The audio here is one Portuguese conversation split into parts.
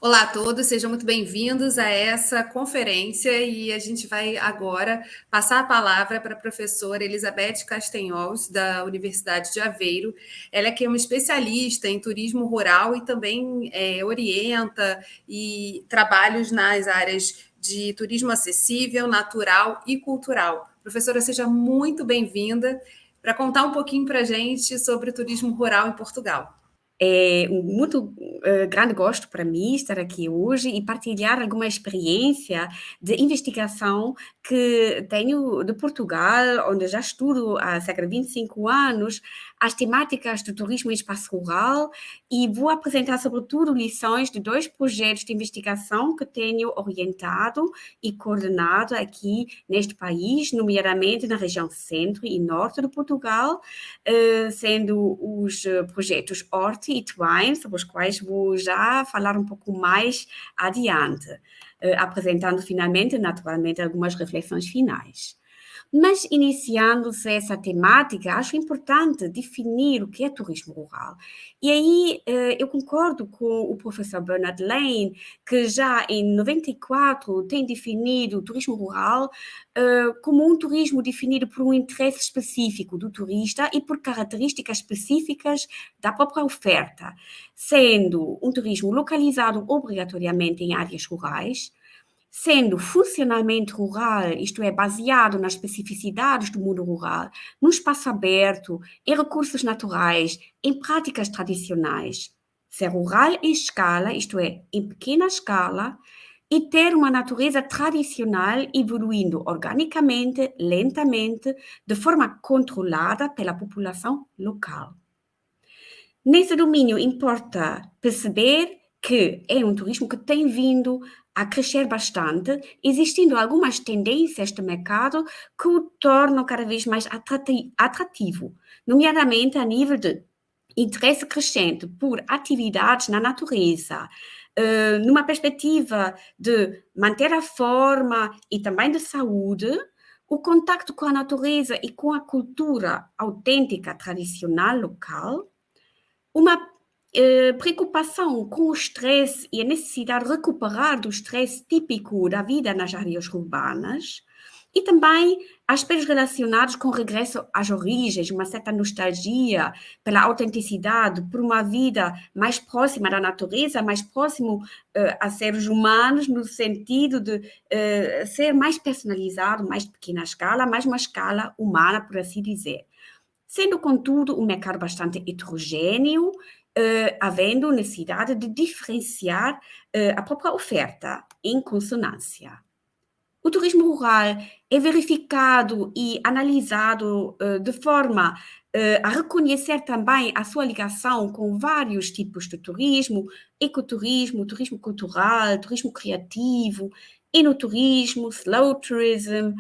Olá a todos, sejam muito bem-vindos a essa conferência e a gente vai agora passar a palavra para a professora Elizabeth Castanhols, da Universidade de Aveiro. Ela é que é uma especialista em turismo rural e também orienta e trabalhos nas áreas de turismo acessível, natural e cultural. Professora, seja muito bem-vinda para contar um pouquinho para a gente sobre o turismo rural em Portugal. É um muito grande gosto para mim estar aqui hoje e partilhar alguma experiência de investigação que tenho de Portugal, onde já estudo há cerca de 25 anos as temáticas do turismo em espaço rural e vou apresentar, sobretudo, lições de 2 projetos de investigação que tenho orientado e coordenado aqui neste país, nomeadamente na região centro e norte de Portugal, sendo os projetos Horti e Twine, sobre os quais vou já falar um pouco mais adiante, apresentando finalmente, naturalmente, algumas reflexões finais. Mas, iniciando-se essa temática, acho importante definir o que é turismo rural. E aí eu concordo com o professor Bernard Lane, que já em 94 tem definido o turismo rural como um turismo definido por um interesse específico do turista e por características específicas da própria oferta, sendo um turismo localizado obrigatoriamente em áreas rurais, sendo funcionalmente rural, isto é, baseado nas especificidades do mundo rural, no espaço aberto, em recursos naturais, em práticas tradicionais. Ser rural em escala, isto é, em pequena escala, e ter uma natureza tradicional evoluindo organicamente, lentamente, de forma controlada pela população local. Nesse domínio importa perceber que é um turismo que tem vindo a crescer bastante, existindo algumas tendências de mercado que o tornam cada vez mais atrativo, nomeadamente a nível de interesse crescente por atividades na natureza, numa perspectiva de manter a forma e também de saúde, o contacto com a natureza e com a cultura autêntica, tradicional, local, uma preocupação com o estresse e a necessidade de recuperar do estresse típico da vida nas áreas urbanas e também aspectos relacionados com o regresso às origens, uma certa nostalgia pela autenticidade, por uma vida mais próxima da natureza, mais próximo a seres humanos, no sentido de ser mais personalizado, mais de pequena escala, mais uma escala humana, por assim dizer. Sendo, contudo, um mercado bastante heterogêneo, havendo necessidade de diferenciar a própria oferta em consonância. O turismo rural é verificado e analisado de forma a reconhecer também a sua ligação com vários tipos de turismo, ecoturismo, turismo cultural, turismo criativo, enoturismo, slow tourism,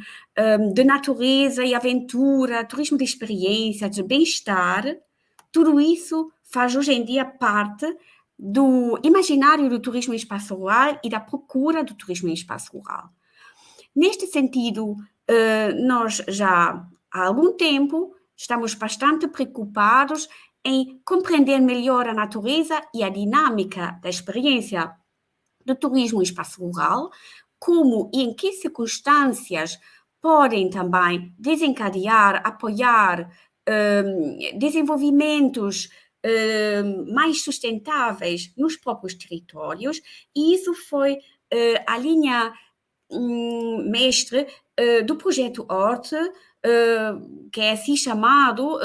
de natureza e aventura, turismo de experiência, de bem-estar. Tudo isso faz hoje em dia parte do imaginário do turismo em espaço rural e da procura do turismo em espaço rural. Neste sentido, nós já há algum tempo estamos bastante preocupados em compreender melhor a natureza e a dinâmica da experiência do turismo em espaço rural, como e em que circunstâncias podem também desencadear, apoiar desenvolvimentos mais sustentáveis nos próprios territórios, e isso foi a linha mestre do projeto Horti, que é assim chamado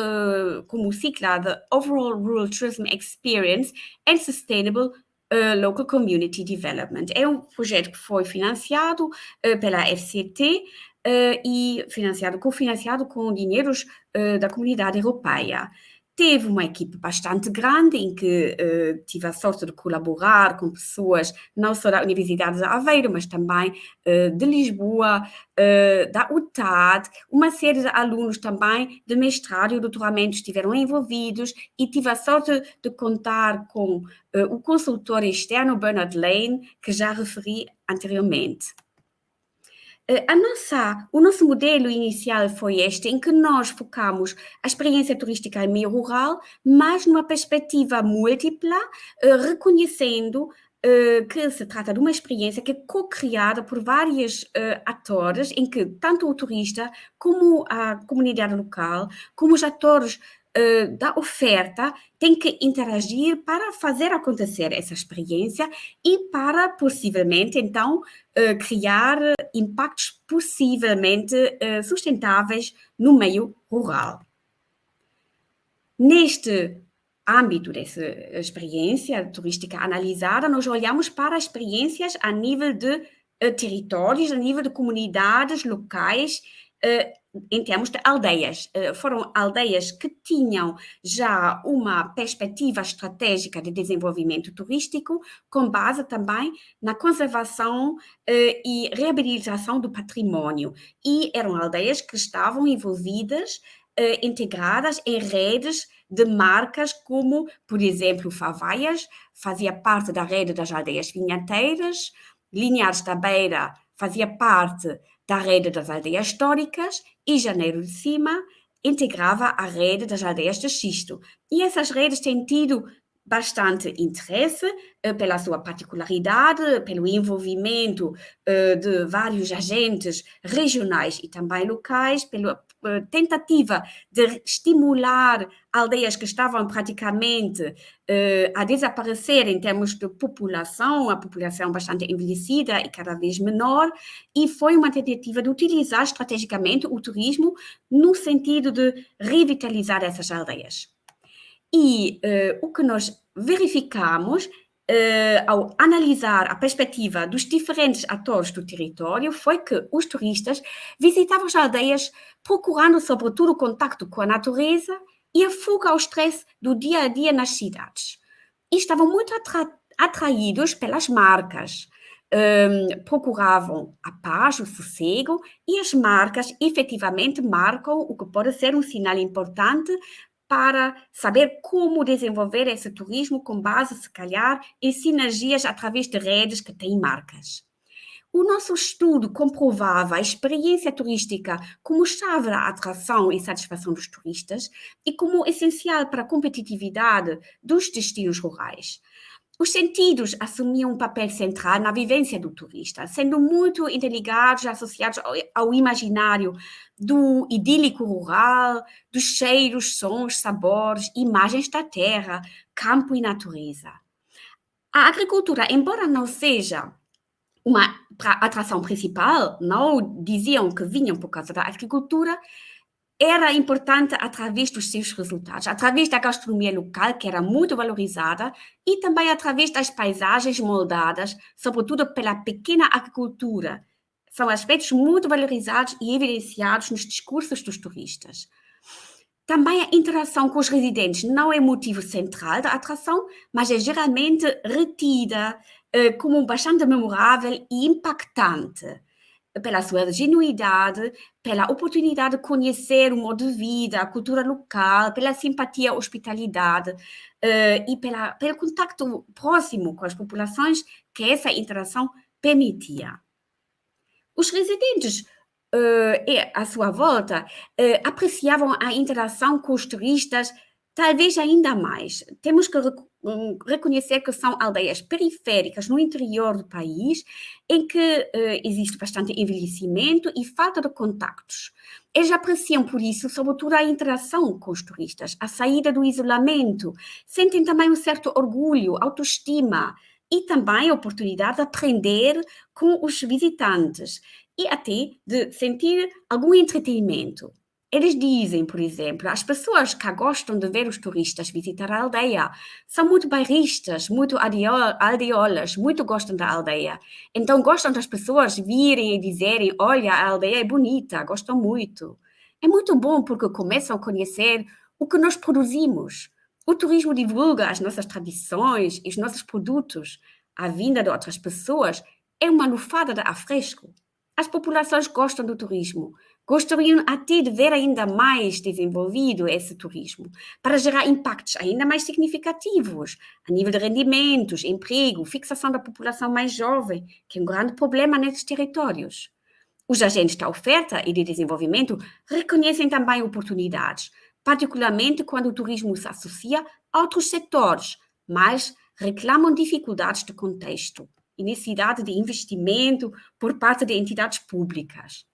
como sigla de Overall Rural Tourism Experience and Sustainable Local Community Development. É um projeto que foi financiado pela FCT e cofinanciado com dinheiros da Comunidade Europeia. Teve uma equipe bastante grande em que tive a sorte de colaborar com pessoas não só da Universidade de Aveiro, mas também de Lisboa, da UTAD, uma série de alunos também de mestrado e doutoramento estiveram envolvidos e tive a sorte de contar com o consultor externo Bernard Lane, que já referi anteriormente. O nosso modelo inicial foi este, em que nós focamos a experiência turística em meio rural, mas numa perspectiva múltipla, reconhecendo que se trata de uma experiência que é co-criada por vários atores, em que tanto o turista, como a comunidade local, como os atores da oferta têm que interagir para fazer acontecer essa experiência e para, possivelmente, então, criar impactos possivelmente sustentáveis no meio rural. Neste âmbito dessa experiência turística analisada, nós olhamos para experiências a nível de territórios, a nível de comunidades locais, em termos de aldeias. Foram aldeias que tinham já uma perspectiva estratégica de desenvolvimento turístico, com base também na conservação e reabilitação do património. E eram aldeias que estavam envolvidas, integradas em redes de marcas como, por exemplo, Favaias fazia parte da rede das aldeias vinhateiras, Linhares da Beira fazia parte da rede das aldeias históricas e Janeiro de Cima integrava a rede das aldeias de xisto. E essas redes têm tido bastante interesse pela sua particularidade, pelo envolvimento de vários agentes regionais e também locais, pela tentativa de estimular aldeias que estavam praticamente a desaparecer em termos de população, a população bastante envelhecida e cada vez menor, e foi uma tentativa de utilizar estrategicamente o turismo no sentido de revitalizar essas aldeias. E o que nós verificamos ao analisar a perspectiva dos diferentes atores do território foi que os turistas visitavam as aldeias procurando, sobretudo, o contacto com a natureza e a fuga ao estresse do dia a dia nas cidades. E estavam muito atraídos pelas marcas. Procuravam a paz, o sossego, e as marcas efetivamente marcam o que pode ser um sinal importante para saber como desenvolver esse turismo com base, se calhar, em sinergias através de redes que têm marcas. O nosso estudo comprovava a experiência turística como chave da atração e satisfação dos turistas e como essencial para a competitividade dos destinos rurais. Os sentidos assumiam um papel central na vivência do turista, sendo muito interligados, associados ao imaginário do idílico rural, dos cheiros, sons, sabores, imagens da terra, campo e natureza. A agricultura, embora não seja uma atração principal, não diziam que vinham por causa da agricultura, era importante através dos seus resultados, através da gastronomia local, que era muito valorizada, e também através das paisagens moldadas, sobretudo pela pequena agricultura. São aspectos muito valorizados e evidenciados nos discursos dos turistas. Também a interação com os residentes não é motivo central da atração, mas é geralmente retida como bastante memorável e impactante, pela sua genuidade, pela oportunidade de conhecer o modo de vida, a cultura local, pela simpatia, hospitalidade e pelo contacto próximo com as populações que essa interação permitia. Os residentes e à sua volta apreciavam a interação com os turistas talvez ainda mais. Temos que reconhecer que são aldeias periféricas no interior do país, em que existe bastante envelhecimento e falta de contactos. Eles apreciam, por isso, sobretudo a interação com os turistas, a saída do isolamento, sentem também um certo orgulho, autoestima e também a oportunidade de aprender com os visitantes e até de sentir algum entretenimento. Eles dizem, por exemplo, as pessoas que gostam de ver os turistas visitar a aldeia são muito bairristas, muito aldeolas, muito gostam da aldeia. Então gostam das pessoas virem e dizerem, olha, a aldeia é bonita, gostam muito. É muito bom porque começam a conhecer o que nós produzimos. O turismo divulga as nossas tradições e os nossos produtos. A vinda de outras pessoas é uma lufada de ar fresco. As populações gostam do turismo. Gostariam até de ver ainda mais desenvolvido esse turismo, para gerar impactos ainda mais significativos, a nível de rendimentos, emprego, fixação da população mais jovem, que é um grande problema nesses territórios. Os agentes da oferta e de desenvolvimento reconhecem também oportunidades, particularmente quando o turismo se associa a outros setores mais reclamam dificuldades de contexto e necessidade de investimento por parte de entidades públicas.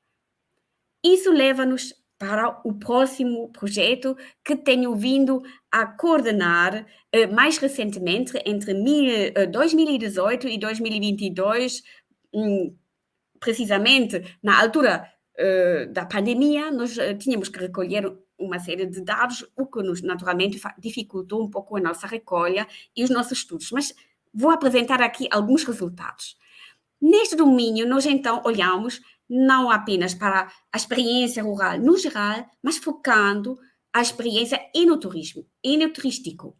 Isso leva-nos para o próximo projeto que tenho vindo a coordenar mais recentemente, entre 2018 e 2022, precisamente na altura da pandemia, nós tínhamos que recolher uma série de dados, o que nos naturalmente dificultou um pouco a nossa recolha e os nossos estudos. Mas vou apresentar aqui alguns resultados. Neste domínio, nós então olhamos não apenas para a experiência rural no geral, mas focando a experiência enoturístico.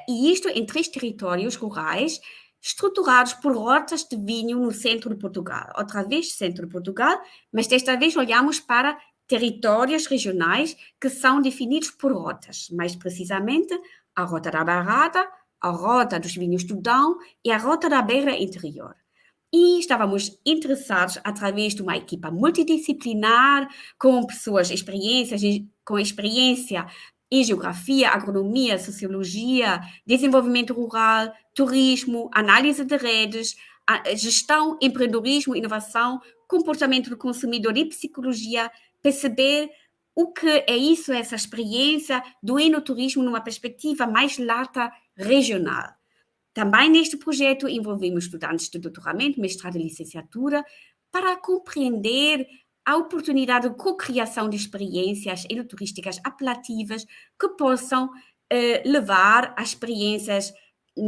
E isto em 3 territórios rurais, estruturados por rotas de vinho no centro de Portugal. Outra vez, centro de Portugal, mas desta vez olhamos para territórios regionais que são definidos por rotas, mais precisamente a Rota da Bairrada, a Rota dos Vinhos do Dão e a Rota da Beira Interior. E estávamos interessados, através de uma equipa multidisciplinar, com pessoas com experiência em geografia, agronomia, sociologia, desenvolvimento rural, turismo, análise de redes, gestão, empreendedorismo, inovação, comportamento do consumidor e psicologia, perceber o que é isso, essa experiência do enoturismo numa perspectiva mais lata regional. Também neste projeto envolvemos estudantes de doutoramento, mestrado e licenciatura para compreender a oportunidade de co-criação de experiências enoturísticas apelativas que possam levar a experiências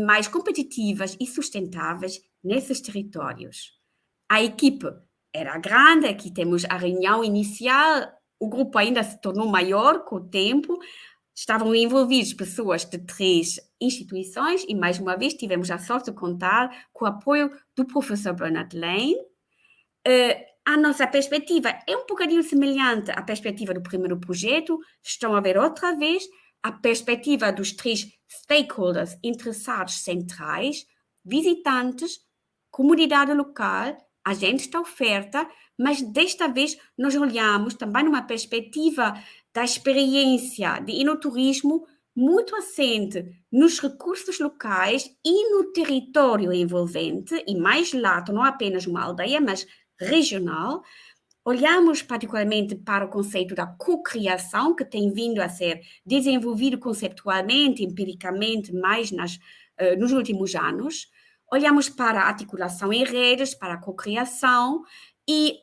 mais competitivas e sustentáveis nesses territórios. A equipe era grande, aqui temos a reunião inicial, o grupo ainda se tornou maior com o tempo, estavam envolvidas pessoas de 3 instituições e, mais uma vez, tivemos a sorte de contar com o apoio do professor Bernard Lane. A nossa perspectiva é um bocadinho semelhante à perspectiva do primeiro projeto. Estão a ver outra vez a perspectiva dos 3 stakeholders interessados centrais, visitantes, comunidade local, agentes da oferta, mas desta vez nós olhamos também numa perspectiva da experiência de enoturismo muito assente nos recursos locais e no território envolvente, e mais lato, não apenas uma aldeia, mas regional. Olhamos particularmente para o conceito da cocriação, que tem vindo a ser desenvolvido conceptualmente, empiricamente, mais nos últimos anos. Olhamos para a articulação em redes, para a cocriação e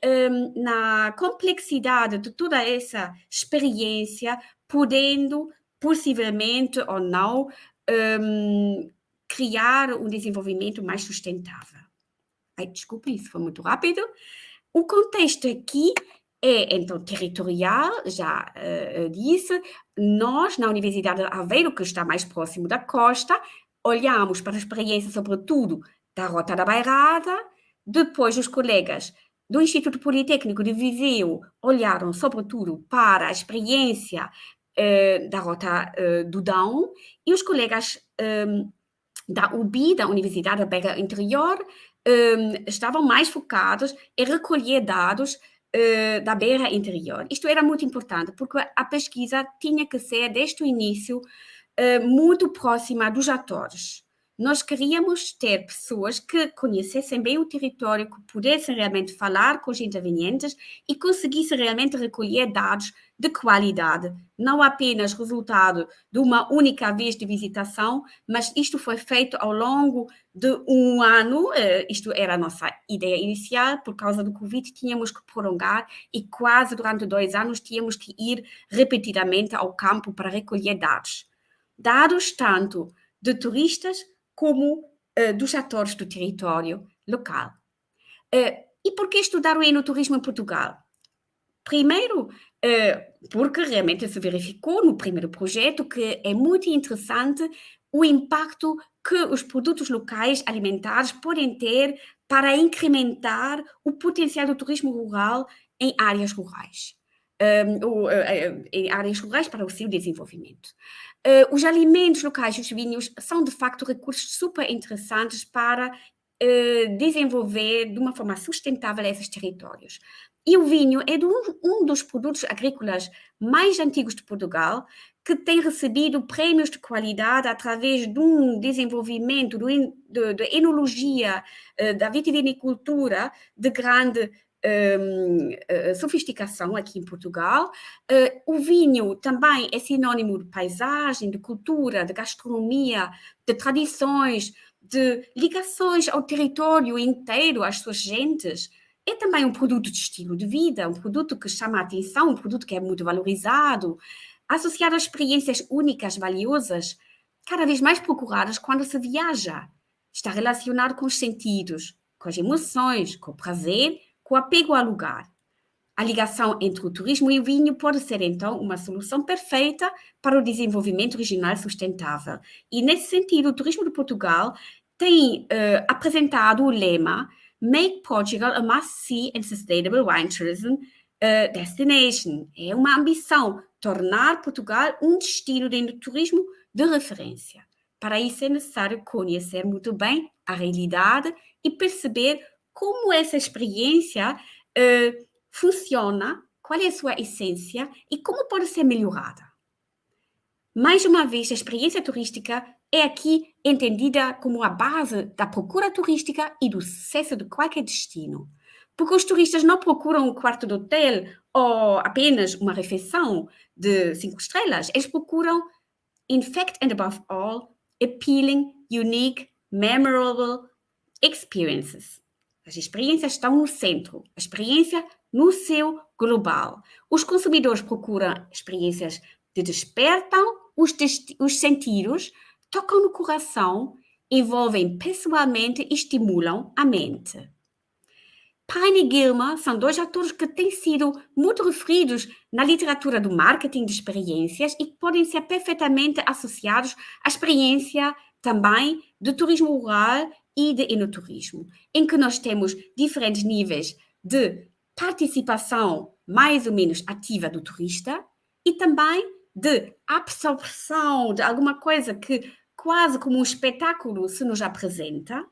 na complexidade de toda essa experiência, podendo, possivelmente ou não, criar um desenvolvimento mais sustentável. Desculpem, isso foi muito rápido. O contexto aqui é, então, territorial, já disse. Nós, na Universidade de Aveiro, que está mais próximo da costa, olhamos para a experiência, sobretudo, da Rota da Bairrada. Depois, os colegas do Instituto Politécnico de Viseu olharam, sobretudo, para a experiência da Rota do Dão, e os colegas da UBI, da Universidade da Beira Interior, estavam mais focados em recolher dados da Beira Interior. Isto era muito importante, porque a pesquisa tinha que ser, desde o início, muito próxima dos atores. Nós queríamos ter pessoas que conhecessem bem o território, que pudessem realmente falar com os intervenientes e conseguissem realmente recolher dados de qualidade, não apenas resultado de uma única vez de visitação, mas isto foi feito ao longo de um ano. Isto era a nossa ideia inicial. Por causa do Covid tínhamos que prolongar e quase durante 2 anos tínhamos que ir repetidamente ao campo para recolher dados. Dados tanto de turistas como dos atores do território local. E por que estudar o enoturismo em Portugal? Primeiro, porque realmente se verificou no primeiro projeto que é muito interessante o impacto que os produtos locais alimentares podem ter para incrementar o potencial do turismo rural em áreas rurais. Em áreas rurais para o seu desenvolvimento. Os alimentos locais, os vinhos, são de facto recursos super interessantes para desenvolver de uma forma sustentável esses territórios. E o vinho é um dos produtos agrícolas mais antigos de Portugal, que tem recebido prémios de qualidade através de um desenvolvimento de enologia, da vitivinicultura de grande sofisticação aqui em Portugal. O vinho também é sinônimo de paisagem, de cultura, de gastronomia, de tradições, de ligações ao território inteiro, às suas gentes. É também um produto de estilo de vida, um produto que chama a atenção, um produto que é muito valorizado, associado a experiências únicas, valiosas, cada vez mais procuradas quando se viaja. Está relacionado com os sentidos, com as emoções, com o prazer, com o apego ao lugar. A ligação entre o turismo e o vinho pode ser, então, uma solução perfeita para o desenvolvimento regional sustentável. E, nesse sentido, o Turismo de Portugal tem apresentado o lema Make Portugal a Must-See and Sustainable Wine Tourism Destination. É uma ambição tornar Portugal um destino de turismo de referência. Para isso é necessário conhecer muito bem a realidade e perceber como essa experiência funciona, qual é a sua essência e como pode ser melhorada. Mais uma vez, a experiência turística é aqui entendida como a base da procura turística e do sucesso de qualquer destino. Porque os turistas não procuram um quarto de hotel ou apenas uma refeição de 5 estrelas. Eles procuram, in fact and above all, appealing, unique, memorable experiences. As experiências estão no centro, a experiência no seu global. Os consumidores procuram experiências que despertam os sentidos, tocam no coração, envolvem pessoalmente e estimulam a mente. Pine e Gilmer são dois atores que têm sido muito referidos na literatura do marketing de experiências e que podem ser perfeitamente associados à experiência também de turismo rural e de enoturismo, em que nós temos diferentes níveis de participação mais ou menos ativa do turista e também de absorção de alguma coisa que quase como um espetáculo se nos apresenta,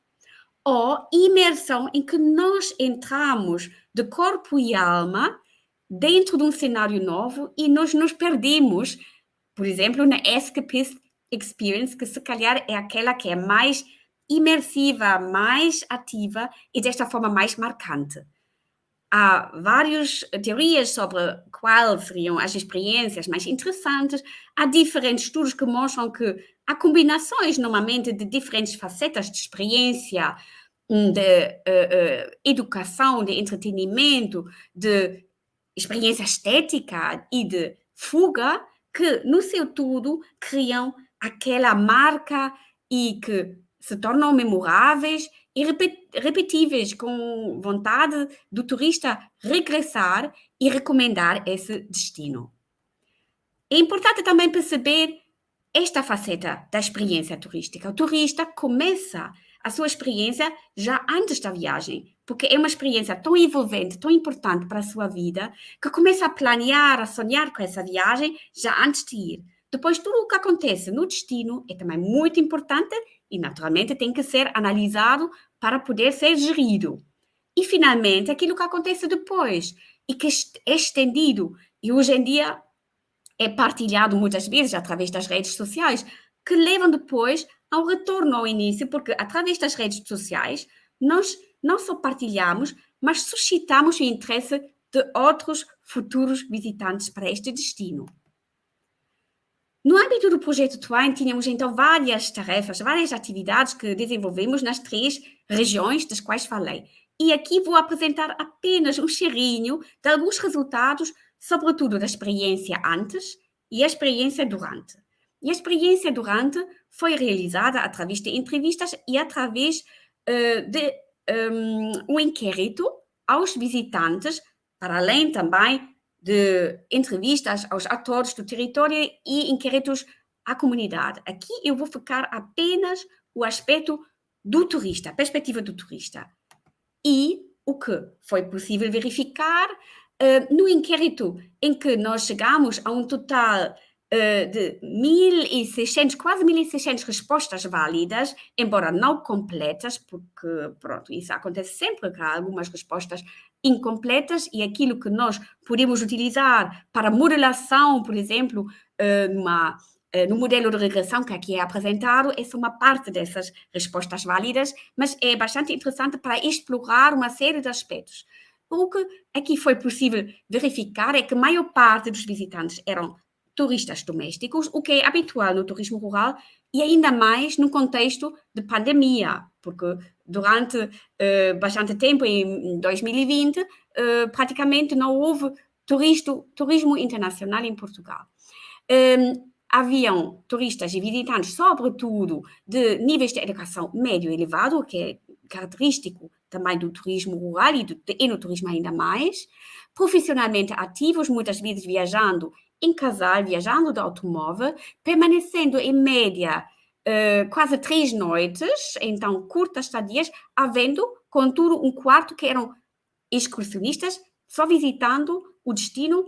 ou imersão em que nós entramos de corpo e alma dentro de um cenário novo e nós nos perdemos, por exemplo, na escapist experience, que se calhar é aquela que é mais imersiva, mais ativa e desta forma mais marcante. Há várias teorias sobre quais seriam as experiências mais interessantes. Há diferentes estudos que mostram que há combinações, normalmente, de diferentes facetas de experiência, de educação, de entretenimento, de experiência estética e de fuga, que, no seu todo, criam aquela marca e que se tornam memoráveis e repetíveis, com vontade do turista regressar e recomendar esse destino. É importante também perceber esta faceta da experiência turística. O turista começa a sua experiência já antes da viagem, porque é uma experiência tão envolvente, tão importante para a sua vida, que começa a planear, a sonhar com essa viagem já antes de ir. Depois, tudo o que acontece no destino é também muito importante e, naturalmente, tem que ser analisado para poder ser gerido. E, finalmente, aquilo que acontece depois e que é estendido e hoje em dia é partilhado muitas vezes através das redes sociais, que levam depois ao retorno ao início, porque através das redes sociais nós não só partilhamos, mas suscitamos o interesse de outros futuros visitantes para este destino. No âmbito do projeto Twine, tínhamos então várias tarefas, várias atividades que desenvolvemos nas 3 regiões das quais falei. E aqui vou apresentar apenas um cheirinho de alguns resultados, sobretudo da experiência antes e a experiência durante. E a experiência durante foi realizada através de entrevistas e através de um inquérito aos visitantes, para além também de entrevistas aos atores do território e inquéritos à comunidade. Aqui eu vou focar apenas o aspecto do turista, a perspectiva do turista. E o que foi possível verificar no inquérito em que nós chegamos a um total de 1.600, quase 1.600 respostas válidas, embora não completas, porque, pronto, isso acontece sempre que há algumas respostas incompletas e aquilo que nós podemos utilizar para modelação, por exemplo, no modelo de regressão que aqui é apresentado, essa é uma parte dessas respostas válidas, mas é bastante interessante para explorar uma série de aspectos. O que aqui foi possível verificar é que a maior parte dos visitantes eram turistas domésticos, o que é habitual no turismo rural e ainda mais no contexto de pandemia, porque durante bastante tempo, em 2020, praticamente não houve turismo internacional em Portugal. Haviam turistas e visitantes, sobretudo, de níveis de educação médio e elevado, o que é característico também do turismo rural e no turismo ainda mais, profissionalmente ativos, muitas vezes viajando em casal, viajando de automóvel, permanecendo em média quase 3 noites, então curtas estadias, havendo, contudo, um quarto que eram excursionistas, só visitando o destino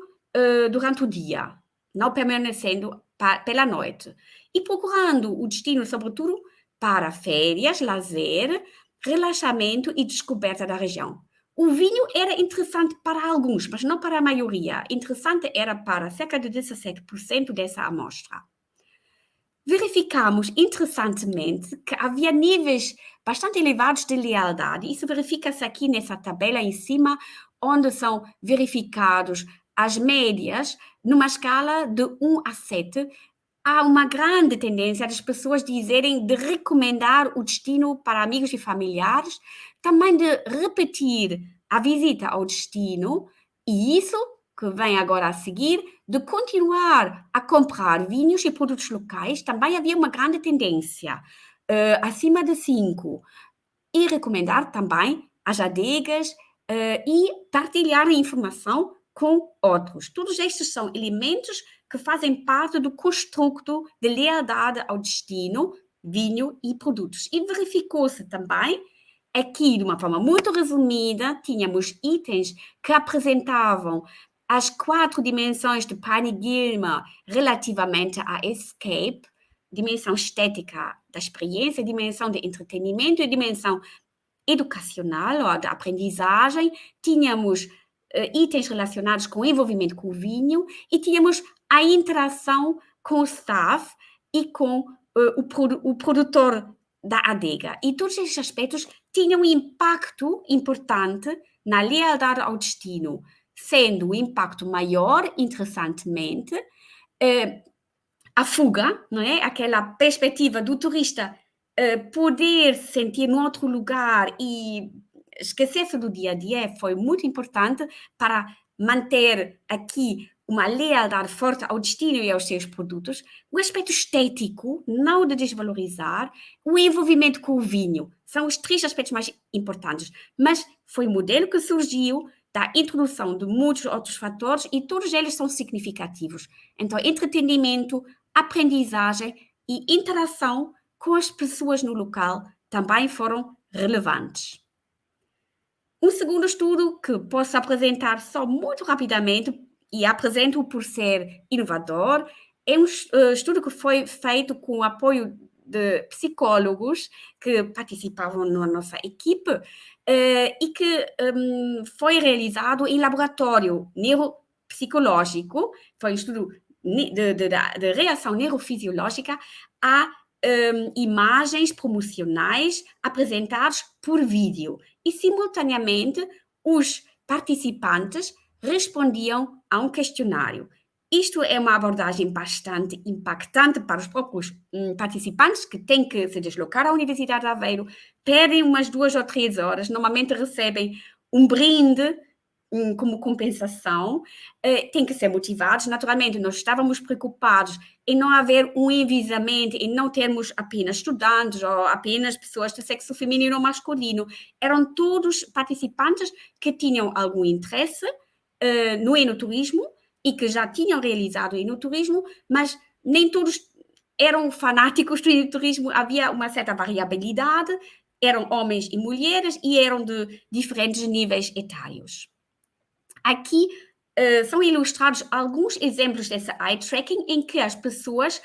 durante o dia, não permanecendo pela noite. E procurando o destino, sobretudo, para férias, lazer, relaxamento e descoberta da região. O vinho era interessante para alguns, mas não para a maioria. Interessante era para cerca de 17% dessa amostra. Verificamos, interessantemente, que havia níveis bastante elevados de lealdade. Isso verifica-se aqui nessa tabela em cima, onde são verificados as médias numa escala de 1 a 7. Há uma grande tendência das pessoas dizerem de recomendar o destino para amigos e familiares, também de repetir a visita ao destino, e isso que vem agora a seguir, de continuar a comprar vinhos e produtos locais, também havia uma grande tendência, acima de 5. E recomendar também as adegas e partilhar a informação com outros. Todos estes são elementos que fazem parte do construto de lealdade ao destino, vinho e produtos. E verificou-se também, aqui de uma forma muito resumida, tínhamos itens que apresentavam as 4 dimensões de Pane-Gilmer relativamente a Escape, dimensão estética da experiência, dimensão de entretenimento e dimensão educacional, ou da aprendizagem. Tínhamos itens relacionados com o envolvimento com o vinho e tínhamos a interação com o staff e com o produtor da adega. E todos estes aspectos tinham um impacto importante na lealdade ao destino, sendo o impacto maior, interessantemente, a fuga, não é? Aquela perspectiva do turista poder se sentir num outro lugar e esquecer-se do dia a dia foi muito importante para manter aqui uma lealdade forte ao destino e aos seus produtos. O aspecto estético, não de desvalorizar, o envolvimento com o vinho, são os 3 aspectos mais importantes, mas foi um modelo que surgiu da introdução de muitos outros fatores e todos eles são significativos. Então, entretenimento, aprendizagem e interação com as pessoas no local também foram relevantes. Um segundo estudo que posso apresentar só muito rapidamente, e apresento por ser inovador, é um estudo que foi feito com o apoio de psicólogos que participavam na nossa equipe e que foi realizado em laboratório neuropsicológico. Foi um estudo de reação neurofisiológica a imagens promocionais apresentadas por vídeo e, simultaneamente, os participantes respondiam a um questionário. Isto é uma abordagem bastante impactante para os próprios participantes que têm que se deslocar à Universidade de Aveiro, perdem umas 2 ou 3 horas, normalmente recebem um brinde como compensação, têm que ser motivados. Naturalmente, nós estávamos preocupados em não haver um enviesamento, em não termos apenas estudantes ou apenas pessoas do sexo feminino ou masculino. Eram todos participantes que tinham algum interesse no enoturismo e que já tinham realizado enoturismo, mas nem todos eram fanáticos do enoturismo. Havia uma certa variabilidade, eram homens e mulheres e eram de diferentes níveis etários. Aqui são ilustrados alguns exemplos dessa eye tracking em que as pessoas,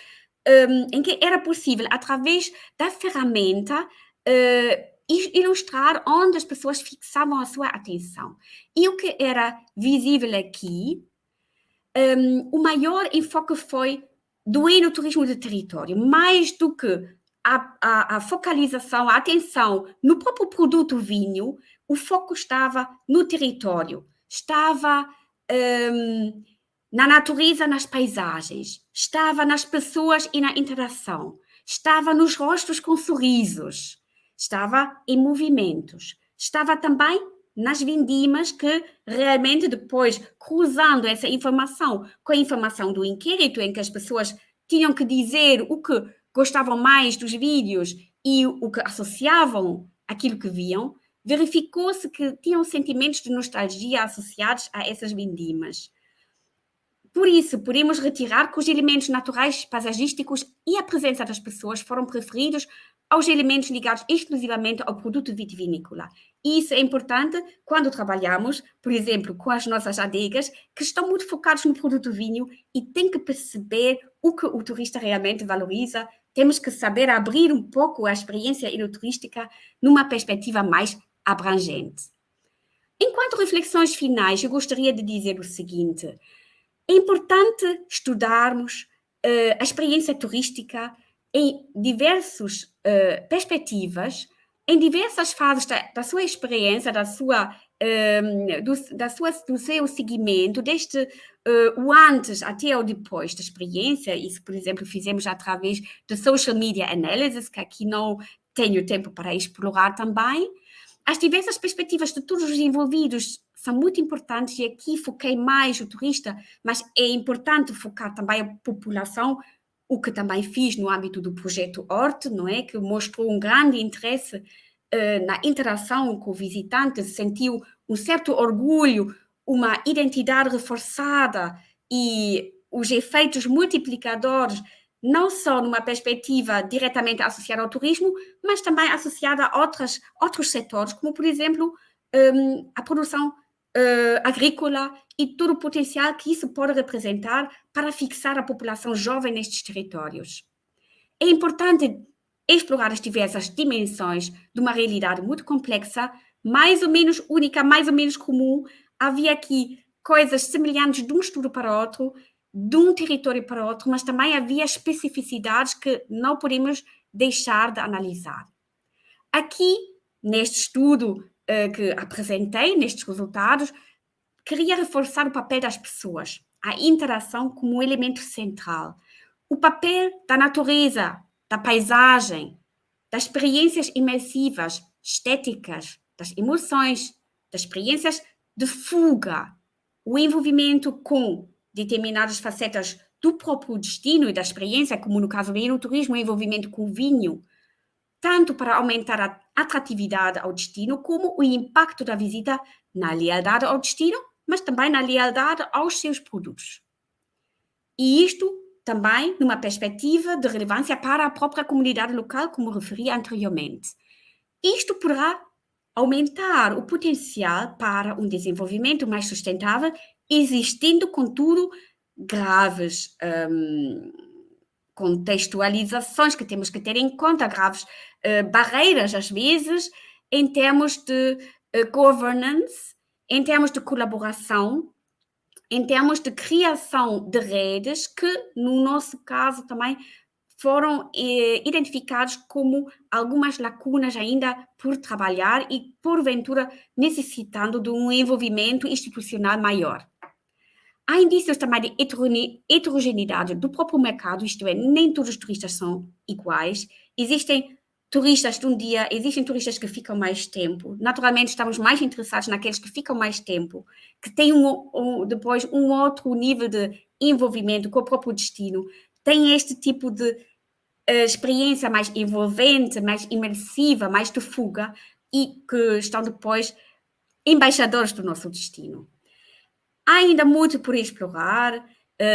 em que era possível, através da ferramenta, ilustrar onde as pessoas fixavam a sua atenção. E o que era visível aqui, o maior enfoque foi do enoturismo de território, mais do que a focalização, a atenção no próprio produto vinho, o foco estava no território, estava na natureza, nas paisagens, estava nas pessoas e na interação, estava nos rostos com sorrisos, estava em movimentos, estava também nas vindimas que realmente depois, cruzando essa informação com a informação do inquérito, em que as pessoas tinham que dizer o que gostavam mais dos vídeos e o que associavam àquilo que viam, verificou-se que tinham sentimentos de nostalgia associados a essas vindimas. Por isso, podemos retirar que os elementos naturais, paisagísticos e a presença das pessoas foram preferidos aos elementos ligados exclusivamente ao produto vitivinícola. E isso é importante quando trabalhamos, por exemplo, com as nossas adegas, que estão muito focados no produto vinho e têm que perceber o que o turista realmente valoriza. Temos que saber abrir um pouco a experiência enoturística numa perspectiva mais abrangente. Enquanto reflexões finais, eu gostaria de dizer o seguinte: é importante estudarmos a experiência turística em diversas perspectivas, em diversas fases da sua experiência, do seu seguimento, desde o antes até o depois da experiência. Isso, por exemplo, fizemos através de social media analysis, que aqui não tenho tempo para explorar também. As diversas perspectivas de todos os envolvidos são muito importantes, e aqui foquei mais o turista, mas é importante focar também a população, o que também fiz no âmbito do projeto Horte, não é? Que mostrou um grande interesse na interação com o visitante, sentiu um certo orgulho, uma identidade reforçada e os efeitos multiplicadores, não só numa perspectiva diretamente associada ao turismo, mas também associada a outros setores, como, por exemplo, a produção agrícola e todo o potencial que isso pode representar para fixar a população jovem nestes territórios. É importante explorar as diversas dimensões de uma realidade muito complexa, mais ou menos única, mais ou menos comum. Havia aqui coisas semelhantes de um estudo para outro, de um território para outro, mas também havia especificidades que não podemos deixar de analisar. Aqui, neste estudo que apresentei, nestes resultados, queria reforçar o papel das pessoas, a interação como um elemento central, o papel da natureza, da paisagem, das experiências imersivas, estéticas, das emoções, das experiências de fuga, o envolvimento com determinadas facetas do próprio destino e da experiência, como no caso do enoturismo, o envolvimento com o vinho, tanto para aumentar a atratividade ao destino, como o impacto da visita na lealdade ao destino, mas também na lealdade aos seus produtos. E isto também numa perspectiva de relevância para a própria comunidade local, como referi anteriormente. Isto poderá aumentar o potencial para um desenvolvimento mais sustentável, existindo, contudo, graves contextualizações que temos que ter em conta, graves barreiras, às vezes, em termos de governance, em termos de colaboração, em termos de criação de redes que, no nosso caso, também foram identificados como algumas lacunas ainda por trabalhar e, porventura, necessitando de um envolvimento institucional maior. Há indícios também de heterogeneidade do próprio mercado, isto é, nem todos os turistas são iguais. Existem turistas de um dia, existem turistas que ficam mais tempo. Naturalmente, estamos mais interessados naqueles que ficam mais tempo, que têm depois um outro nível de envolvimento com o próprio destino, têm este tipo de experiência mais envolvente, mais imersiva, mais de fuga, e que estão depois embaixadores do nosso destino. Há ainda muito por explorar,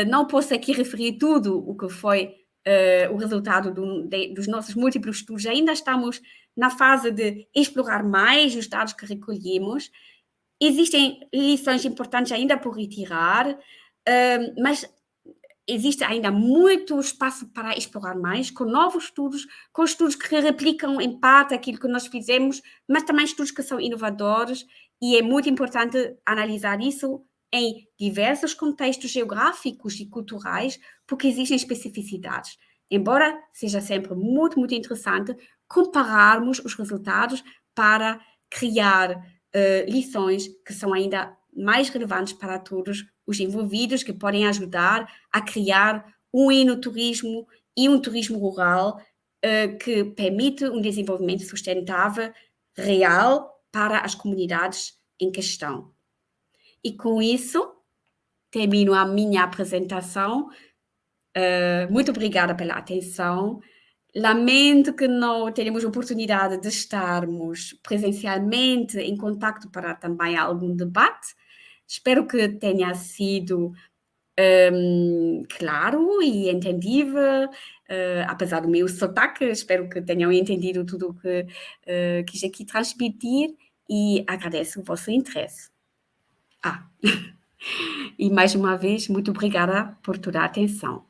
não posso aqui referir tudo o que foi o resultado dos nossos múltiplos estudos. Ainda estamos na fase de explorar mais os dados que recolhemos. Existem lições importantes ainda por retirar, mas existe ainda muito espaço para explorar mais, com novos estudos, com estudos que replicam em parte aquilo que nós fizemos, mas também estudos que são inovadores, e é muito importante analisar isso em diversos contextos geográficos e culturais, porque existem especificidades. Embora seja sempre muito, muito interessante compararmos os resultados para criar lições que são ainda mais relevantes para todos os envolvidos, que podem ajudar a criar um enoturismo e um turismo rural que permite um desenvolvimento sustentável real para as comunidades em questão. E com isso, termino a minha apresentação. Muito obrigada pela atenção. Lamento que não tenhamos oportunidade de estarmos presencialmente em contato para também algum debate. Espero que tenha sido claro e entendível, apesar do meu sotaque. Espero que tenham entendido tudo o que quis aqui transmitir, e agradeço o vosso interesse. E mais uma vez, muito obrigada por toda a atenção.